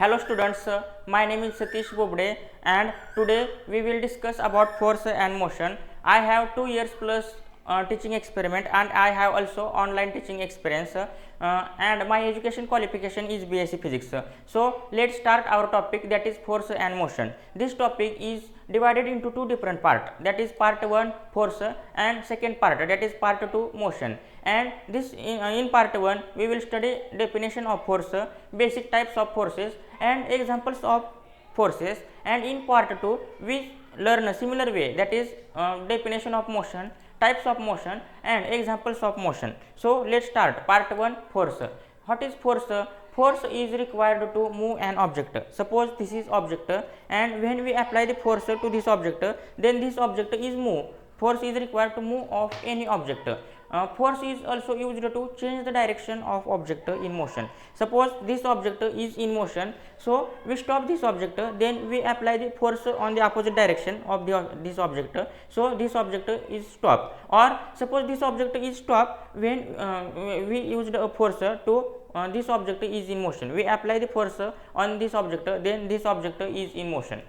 Hello students, my name is Satish Bobde and today we will discuss about force and motion. I have 2 years plus teaching experiment and I have also online teaching experience and my education qualification is BSc Physics. So let's start our topic, that is force and motion. This topic is divided into two different parts, that is part 1 force and second part, that is part 2 motion. And this in part 1 we will study definition of force, basic types of forces and examples of forces, and in part 2 we learn a similar way, that is definition of motion, types of motion and examples of motion. So let's start part 1 force. What is force? Force is required to move an object. Suppose this is object and when we apply the force to this object, then this object is moved. Force is required to move of any object. Force is also used to change the direction of object in motion. Suppose this object is in motion, so we stop this object, then we apply the force on the opposite direction of this object, so this object is stopped. Or suppose this object is stopped when we used a force to this object is in motion, we apply the force on this object, then this object is in motion.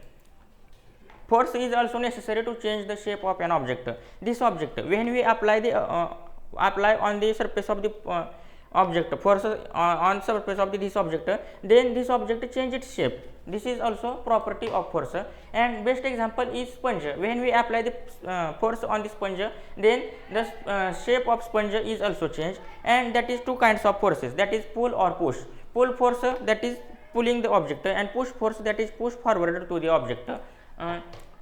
Force is also necessary to change the shape of an object. This object, when we apply the apply on the surface of the object, force on surface of this object, then this object change its shape. This is also property of force. And best example is sponge. When we apply the force on the sponge, then the shape of sponge is also changed. And that is two kinds of forces, that is pull or push. Pull force, that is pulling the object, and push force, that is push forward to the object.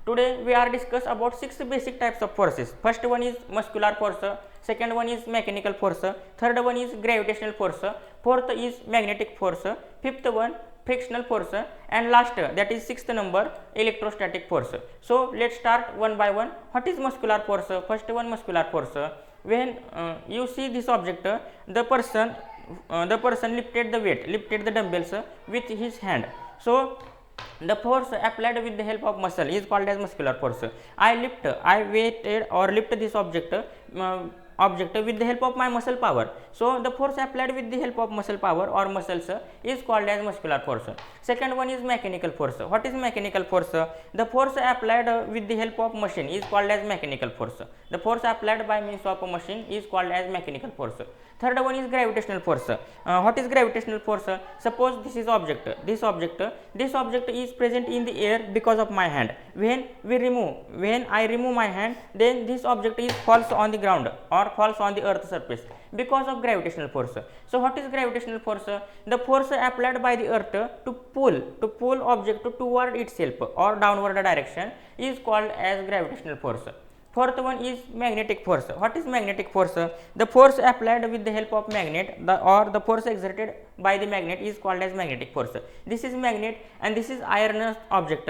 Today we are discuss about 6 basic types of forces. First one is muscular force, second one is mechanical force, third one is gravitational force, fourth is magnetic force, fifth one frictional force, and last, that is sixth number, electrostatic force. So let's start one by one. What is muscular force? First one, muscular force. When you see this object, the person lifted the weight, lifted the dumbbells with his hand. So the force applied with the help of muscle is called as muscular force. I weighted or lift this object with the help of my muscle power. So the force applied with the help of muscle power or muscles is called as muscular force. Second one is mechanical force. What is mechanical force? The force applied with the help of machine is called as mechanical force. The force applied by means of a machine is called as mechanical force. Third one is gravitational force. What is gravitational force? Suppose this is object. This object is present in the air because of my hand. When I remove my hand, then this object is falls on the ground or falls on the earth surface because of gravitational force. So what is gravitational force? The force applied by the earth to pull object toward itself or downward direction is called as gravitational force. Fourth one is magnetic force. What is magnetic force? The force applied with the help of magnet or the force exerted by the magnet is called as magnetic force. This is magnet and this is iron object.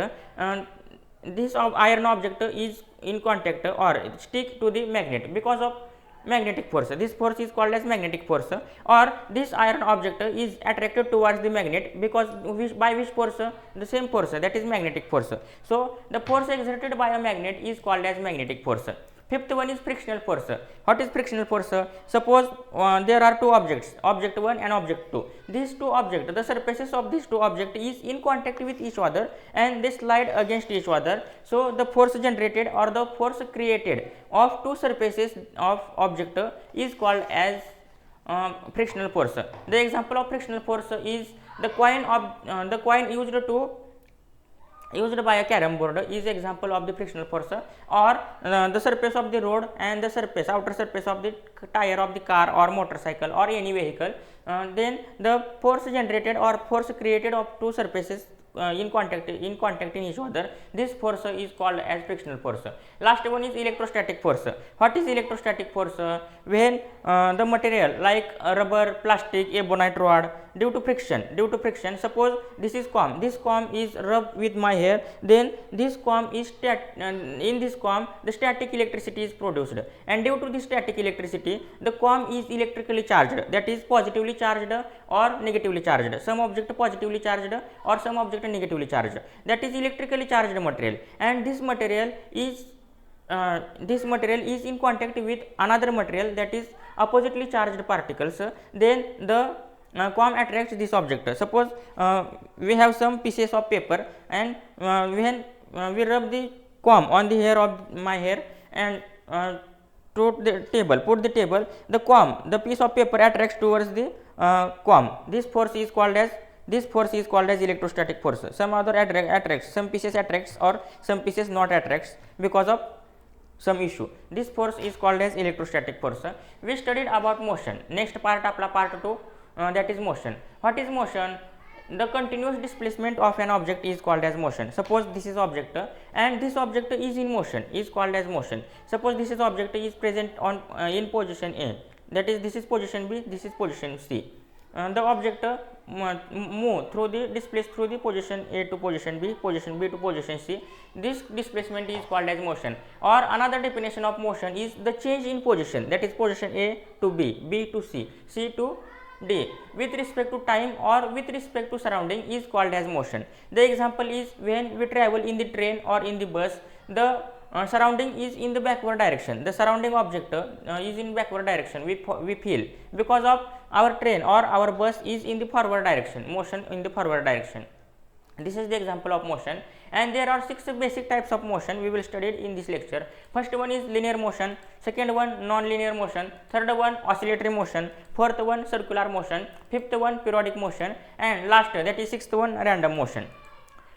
This iron object is in contact or stick to the magnet because of magnetic force. This force is called as magnetic force, or this iron object is attracted towards the magnet because by which force? The same force, that is magnetic force. So the force exerted by a magnet is called as magnetic force. Fifth one is frictional force. What is frictional force? Suppose there are two objects, object 1 and object 2. These two objects, the surfaces of these two objects is in contact with each other and they slide against each other. So the force generated or the force created of two surfaces of object is called as frictional force. The example of frictional force is the coin used by a carom board is example of the frictional force, or the surface of the road and the outer surface of the tire of the car or motorcycle or any vehicle, then the force generated or force created of two surfaces in contact in each other, this force is called as frictional force. Last one is electrostatic force. What is electrostatic force? When the material like rubber, plastic, ebonite rod, due to friction, suppose this is comb, this comb is rubbed with my hair, then this comb is in this comb the static electricity is produced, and due to this static electricity the comb is electrically charged, that is positively charged or negatively charged, some object positively charged or some object negatively charged, that is electrically charged material, and this material is in contact with another material, that is oppositely charged particles, then the comb attracts this object. Suppose we have some pieces of paper, and when we rub the comb on the hair of my hair and put the table, the comb, the piece of paper attracts towards the comb. This force is called as electrostatic force. Some other attracts, some pieces attracts or some pieces not attracts because of some issue. This force is called as electrostatic force. We studied about motion. Next part आपला part 2, that is motion. What is motion? The continuous displacement of an object is called as motion. Suppose this is object and this object is in motion, is called as motion. Suppose this is object is present on in position A, that is this is position B, this is position C. The object move through the displace through the position A to position B to position C. This displacement is called as motion. Or another definition of motion is the change in position, that is position A to B, B to C, C to D with respect to time or with respect to surrounding is called as motion. The example is when we travel in the train or in the bus, the surrounding is in the backward direction. The surrounding object is in backward direction. We feel because of our train or our bus is in the forward direction, motion in the forward direction. This is the example of motion, and there are 6 basic types of motion we will study in this lecture. First one is linear motion, second one non-linear motion, third one oscillatory motion, fourth one circular motion, fifth one periodic motion, and last, that is sixth one, random motion.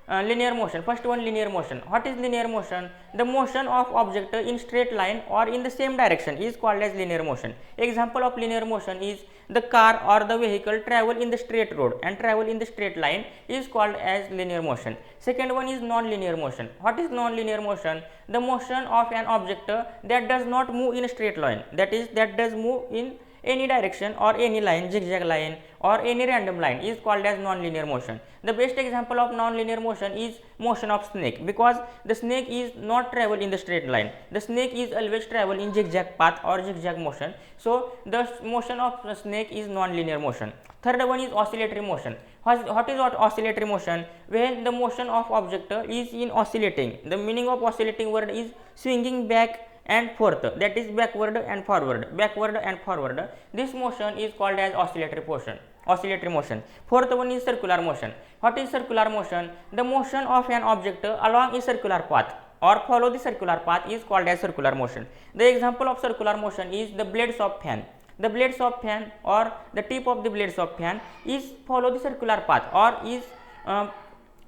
Linear motion. First one, linear motion. What is linear motion? The motion of object in straight line or in the same direction is called as linear motion. Example of linear motion is the car or the vehicle travel in the straight road and travel in the straight line is called as linear motion. Second one is non-linear motion. What is non-linear motion? The motion of an object that does not move in a straight line, that is that does move in any direction or any line, zigzag line or any random line is called as non-linear motion. The best example of non-linear motion is motion of snake, because the snake is not travel in the straight line. The snake is always travel in zigzag path or zigzag motion. So the motion of the snake is non-linear motion. Third one is oscillatory motion. What is oscillatory motion? When the motion of object is in oscillating. The meaning of oscillating word is swinging back and forth, that is backward and forward. This motion is called as oscillatory motion. Fourth one is circular motion. What is circular motion? The motion of an object along a circular path or follow the circular path is called as circular motion. The example of circular motion is the blades of fan. The blades of fan or the tip of the blades of fan is follow the circular path or is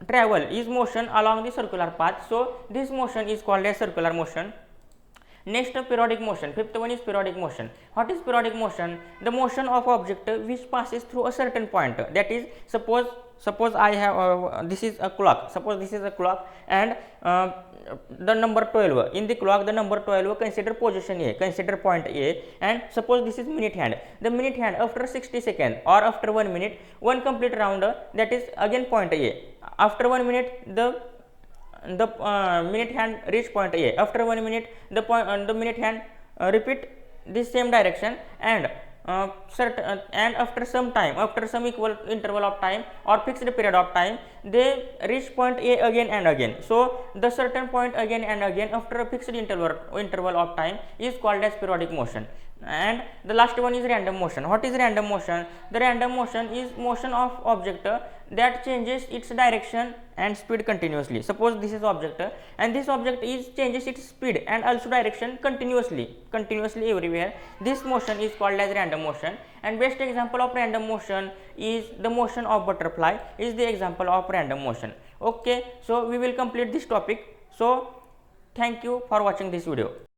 travel is motion along the circular path. So this motion is called as circular motion. Next, periodic motion. Fifth one is periodic motion. What is periodic motion? The motion of object which passes through a certain point. That is, suppose I have this is a clock. Suppose this is a clock and the number 12 in the clock. The number 12 consider position A, consider point A, and suppose this is minute hand. The minute hand after 60 seconds or after 1 minute, one complete round, that is again point A. After 1 minute, the minute hand reach point A. After 1 minute, the minute hand repeat this same direction, and after some time, after some equal interval of time or fixed period of time, they reach point A again and again. So the certain point again and again after a fixed interval of time is called as periodic motion. And the last one is random motion. What is random motion? The random motion is motion of object that changes its direction and speed continuously. Suppose this is object and this object is changes its speed and also direction continuously everywhere. This motion is called as random motion, and best example of random motion is the motion of butterfly is the example of random motion. Okay, so we will complete this topic. So thank you for watching this video.